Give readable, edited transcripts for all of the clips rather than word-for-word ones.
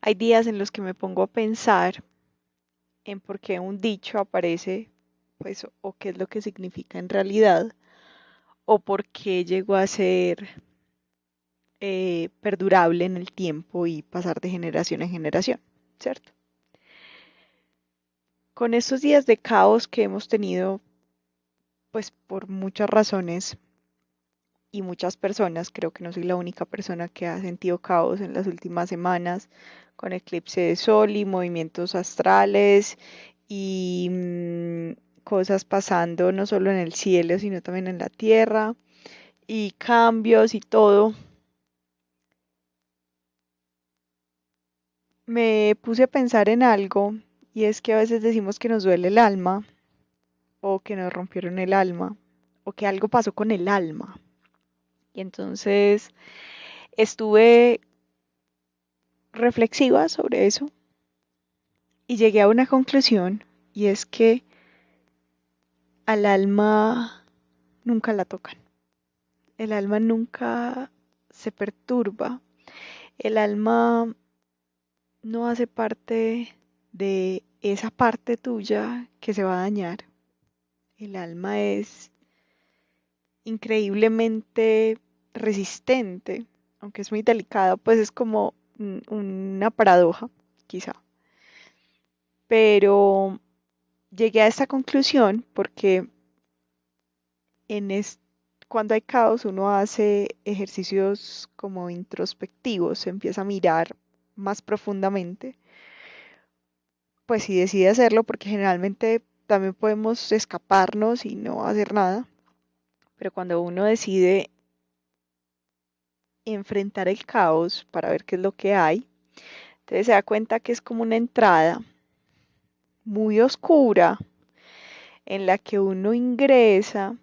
Hay días en los que me pongo a pensar en por qué un dicho aparece, pues, o qué es lo que significa en realidad, o por qué llegó a ser perdurable en el tiempo y pasar de generación en generación, ¿cierto? Con estos días de caos que hemos tenido, pues por muchas razones y muchas personas, creo que no soy la única persona que ha sentido caos en las últimas semanas, con eclipse de sol y movimientos astrales y cosas pasando no solo en el cielo, sino también en la tierra, y cambios y todo. Me puse a pensar en algo, y es que a veces decimos que nos duele el alma, o que nos rompieron el alma, o que algo pasó con el alma. Y entonces estuve reflexiva sobre eso y llegué a una conclusión, y es que al alma nunca la tocan. El alma nunca se perturba. El alma no hace parte de esa parte tuya que se va a dañar. El alma es increíblemente resistente, aunque es muy delicada, pues es como una paradoja, quizá. Pero llegué a esta conclusión porque en es- cuando hay caos uno hace ejercicios como introspectivos, se empieza a mirar más profundamente, pues si decide hacerlo, porque generalmente también podemos escaparnos y no hacer nada, pero cuando uno decide enfrentar el caos para ver qué es lo que hay, entonces se da cuenta que es como una entrada muy oscura en la que uno ingresa.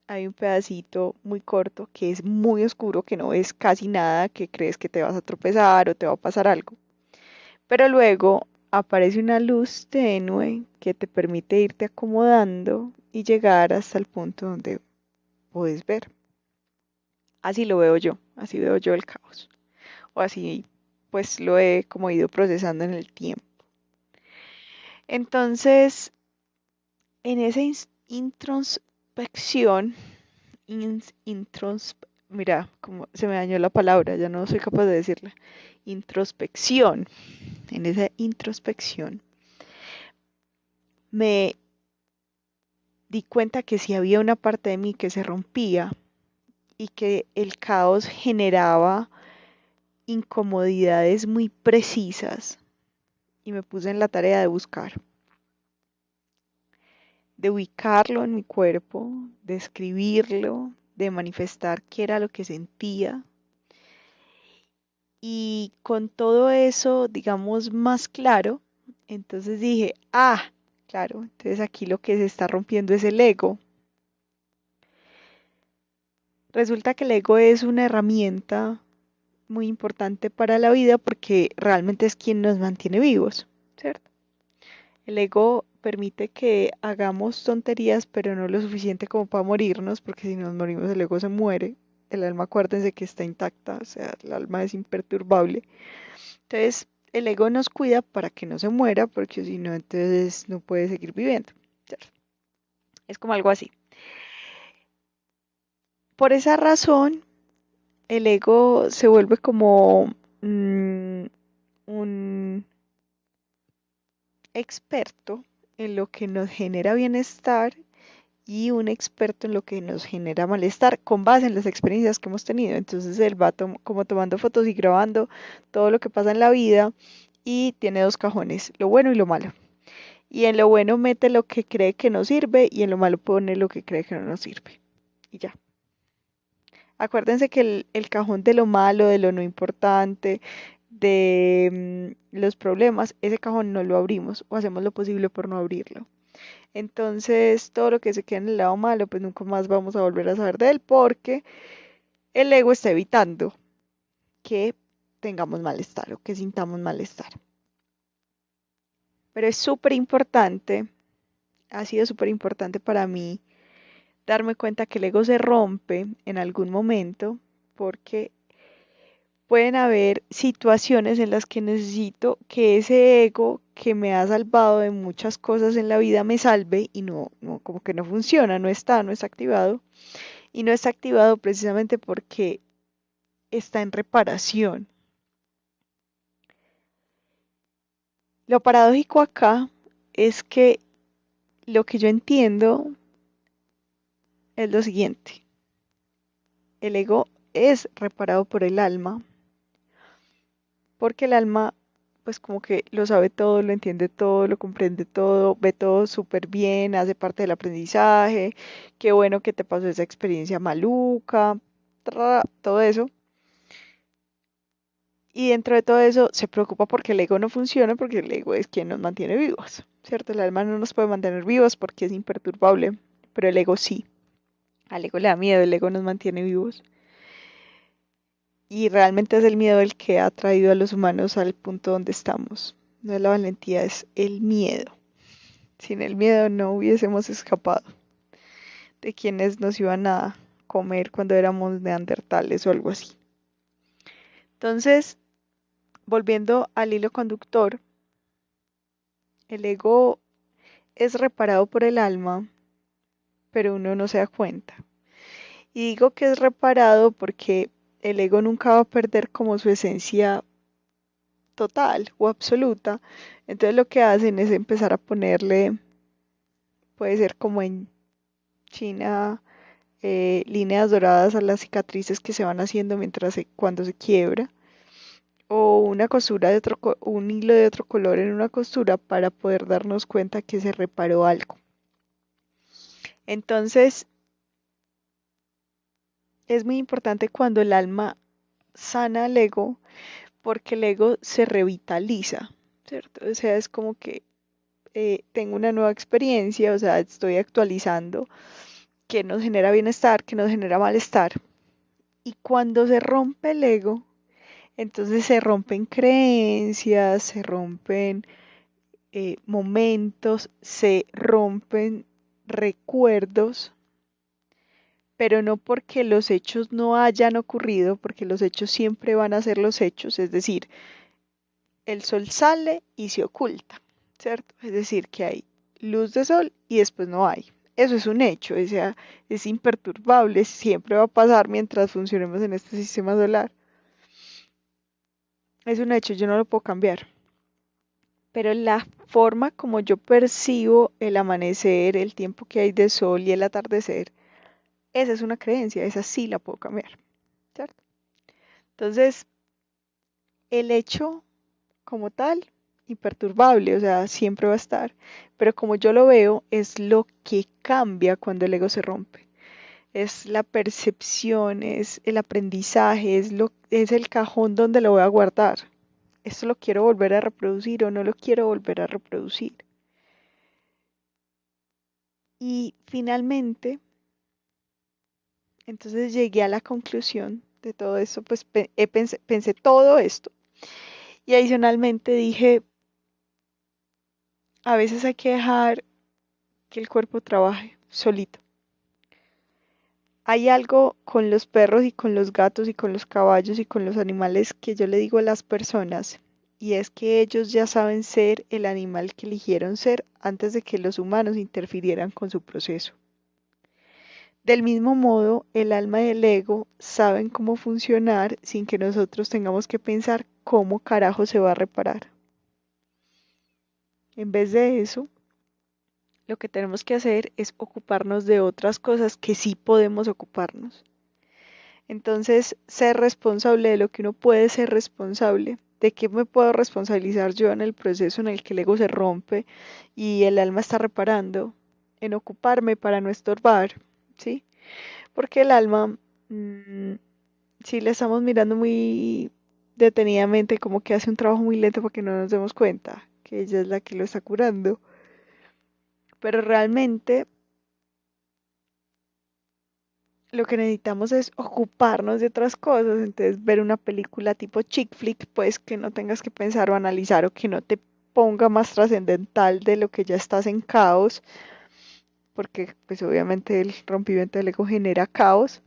Hay un pedacito muy corto que es muy oscuro, que no ves casi nada, que crees que te vas a tropezar o te va a pasar algo. Pero luego aparece una luz tenue que te permite irte acomodando y llegar hasta el punto donde puedes ver. Así lo veo yo, así veo yo el caos. O así pues lo he como ido procesando en el tiempo. Entonces, en esa introspección, mira, como se me dañó la palabra, ya no soy capaz de decirla. Introspección. En esa introspección me di cuenta que si había una parte de mí que se rompía y que el caos generaba incomodidades muy precisas, y me puse en la tarea de buscar, de ubicarlo en mi cuerpo, de escribirlo, de manifestar qué era lo que sentía. Y con todo eso, digamos, más claro, entonces dije, claro, entonces aquí lo que se está rompiendo es el ego. Resulta que el ego es una herramienta muy importante para la vida porque realmente es quien nos mantiene vivos, ¿cierto? El ego permite que hagamos tonterías, pero no lo suficiente como para morirnos, porque si nos morimos el ego se muere. El alma, acuérdense que está intacta, o sea, el alma es imperturbable. Entonces, el ego nos cuida para que no se muera, porque si no, entonces no puede seguir viviendo, ¿cierto? Es como algo así. Por esa razón, el ego se vuelve como un experto en lo que nos genera bienestar y un experto en lo que nos genera malestar con base en las experiencias que hemos tenido. Entonces él va como tomando fotos y grabando todo lo que pasa en la vida y tiene dos cajones, lo bueno y lo malo. Y en lo bueno mete lo que cree que nos sirve y en lo malo pone lo que cree que no nos sirve. Y ya. Acuérdense que el cajón de lo malo, de lo no importante, de los problemas, ese cajón no lo abrimos o hacemos lo posible por no abrirlo. Entonces, todo lo que se queda en el lado malo, pues nunca más vamos a volver a saber de él porque el ego está evitando que tengamos malestar o que sintamos malestar. Pero es súper importante, ha sido súper importante para mí darme cuenta que el ego se rompe en algún momento porque pueden haber situaciones en las que necesito que ese ego que me ha salvado de muchas cosas en la vida me salve y como que no funciona, no está activado. Y no está activado precisamente porque está en reparación. Lo paradójico acá es que lo que yo entiendo es lo siguiente. El ego es reparado por el alma, porque el alma pues como que lo sabe todo, lo entiende todo, lo comprende todo, ve todo súper bien, hace parte del aprendizaje, qué bueno que te pasó esa experiencia maluca, todo eso. Y dentro de todo eso se preocupa porque el ego no funciona, porque el ego es quien nos mantiene vivos, ¿cierto? El alma no nos puede mantener vivos porque es imperturbable, pero el ego sí. Al ego le da miedo, el ego nos mantiene vivos. Y realmente es el miedo el que ha traído a los humanos al punto donde estamos. No es la valentía, es el miedo. Sin el miedo no hubiésemos escapado de quienes nos iban a comer cuando éramos neandertales o algo así. Entonces, volviendo al hilo conductor, el ego es reparado por el alma, pero uno no se da cuenta. Y digo que es reparado porque el ego nunca va a perder como su esencia total o absoluta. Entonces lo que hacen es empezar a ponerle, puede ser como en China, líneas doradas a las cicatrices que se van haciendo cuando se quiebra. O una costura de un hilo de otro color en una costura para poder darnos cuenta que se reparó algo. Entonces, es muy importante cuando el alma sana al ego, porque el ego se revitaliza, ¿cierto? O sea, es como que tengo una nueva experiencia, o sea, estoy actualizando, que nos genera bienestar, que nos genera malestar. Y cuando se rompe el ego, entonces se rompen creencias, se rompen momentos, se rompen recuerdos, pero no porque los hechos no hayan ocurrido, porque los hechos siempre van a ser los hechos, es decir, el sol sale y se oculta, ¿cierto? Es decir, que hay luz de sol y después no hay. Eso es un hecho, o sea, es imperturbable, siempre va a pasar mientras funcionemos en este sistema solar. Es un hecho, yo no lo puedo cambiar. Pero la forma como yo percibo el amanecer, el tiempo que hay de sol y el atardecer, esa es una creencia, esa sí la puedo cambiar, ¿cierto? Entonces, el hecho como tal, imperturbable, o sea, siempre va a estar. Pero como yo lo veo, es lo que cambia cuando el ego se rompe. Es la percepción, es el aprendizaje, es el cajón donde lo voy a guardar. ¿Esto lo quiero volver a reproducir o no lo quiero volver a reproducir? Y finalmente, entonces llegué a la conclusión de todo esto, pues pensé todo esto. Y adicionalmente dije, a veces hay que dejar que el cuerpo trabaje solito. Hay algo con los perros y con los gatos y con los caballos y con los animales que yo le digo a las personas, y es que ellos ya saben ser el animal que eligieron ser antes de que los humanos interfirieran con su proceso. Del mismo modo, el alma y el ego saben cómo funcionar sin que nosotros tengamos que pensar cómo carajo se va a reparar. En vez de eso, lo que tenemos que hacer es ocuparnos de otras cosas que sí podemos ocuparnos. Entonces, ser responsable de lo que uno puede ser responsable, de qué me puedo responsabilizar yo en el proceso en el que el ego se rompe y el alma está reparando, en ocuparme para no estorbar, ¿sí? Porque el alma, si le estamos mirando muy detenidamente, como que hace un trabajo muy lento para que no nos demos cuenta que ella es la que lo está curando. Pero realmente lo que necesitamos es ocuparnos de otras cosas, entonces ver una película tipo chick flick, pues que no tengas que pensar o analizar o que no te ponga más trascendental de lo que ya estás en caos, porque pues obviamente el rompimiento del ego genera caos.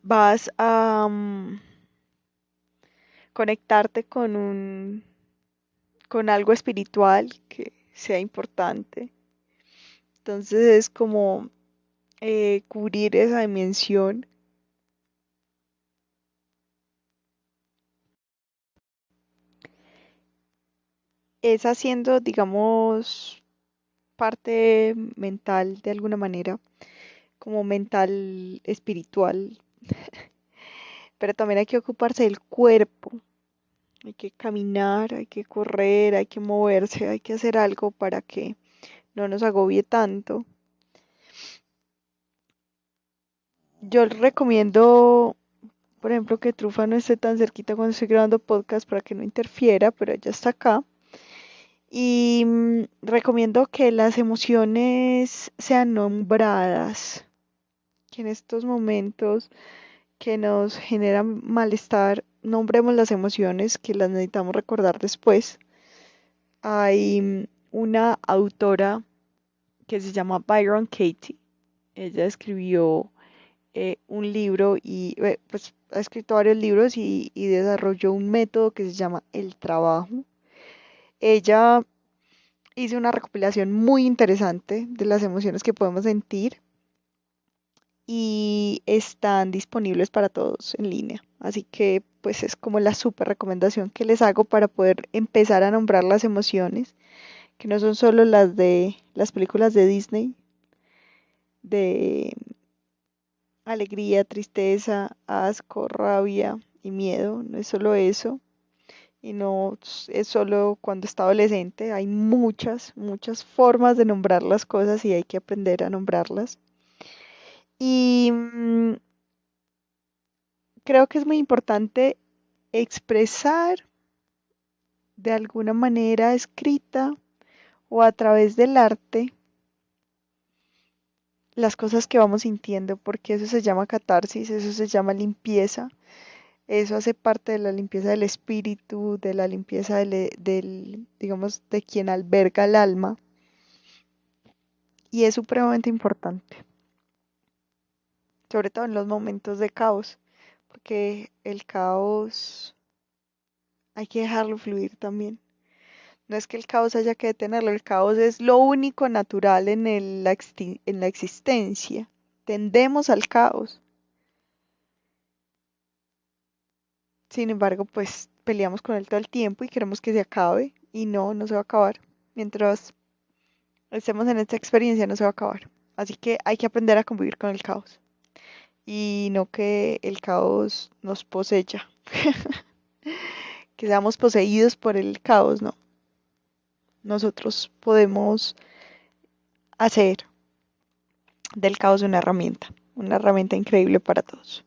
vas a conectarte con algo espiritual que sea importante. Entonces es como cubrir esa dimensión. Es haciendo, digamos, parte mental de alguna manera, como mental espiritual, pero también hay que ocuparse del cuerpo, hay que caminar, hay que correr, hay que moverse, hay que hacer algo para que no nos agobie tanto. Yo les recomiendo, por ejemplo, que Trufa no esté tan cerquita cuando estoy grabando podcast para que no interfiera, pero ella está acá. Y recomiendo que las emociones sean nombradas, que en estos momentos que nos generan malestar, nombremos las emociones que las necesitamos recordar después. Hay una autora que se llama Byron Katie. Ella escribió un libro y pues ha escrito varios libros y desarrolló un método que se llama el trabajo. Ella hizo una recopilación muy interesante de las emociones que podemos sentir y están disponibles para todos en línea. Así que pues es como la súper recomendación que les hago para poder empezar a nombrar las emociones, que no son solo las de las películas de Disney, de alegría, tristeza, asco, rabia y miedo. No es solo eso. Y no es solo cuando está adolescente, hay muchas formas de nombrar las cosas y hay que aprender a nombrarlas. Y creo que es muy importante expresar de alguna manera escrita o a través del arte las cosas que vamos sintiendo, porque eso se llama catarsis, eso se llama limpieza, eso hace parte de la limpieza del espíritu, de la limpieza digamos, de quien alberga el alma, y es supremamente importante, sobre todo en los momentos de caos, porque el caos hay que dejarlo fluir también. No es que el caos haya que detenerlo, el caos es lo único natural en la existencia. Tendemos al caos. Sin embargo, pues peleamos con él todo el tiempo y queremos que se acabe y no, no se va a acabar. Mientras estemos en esta experiencia no se va a acabar. Así que hay que aprender a convivir con el caos y no que el caos nos poseya, que seamos poseídos por el caos, no. Nosotros podemos hacer del caos una herramienta increíble para todos.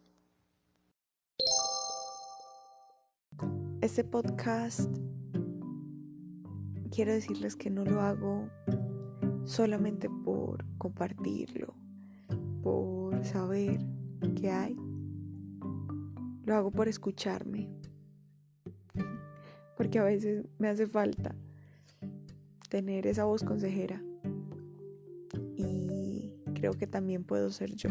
Este podcast, quiero decirles que no lo hago solamente por compartirlo, por saber qué hay. Lo hago por escucharme, porque a veces me hace falta tener esa voz consejera y creo que también puedo ser yo.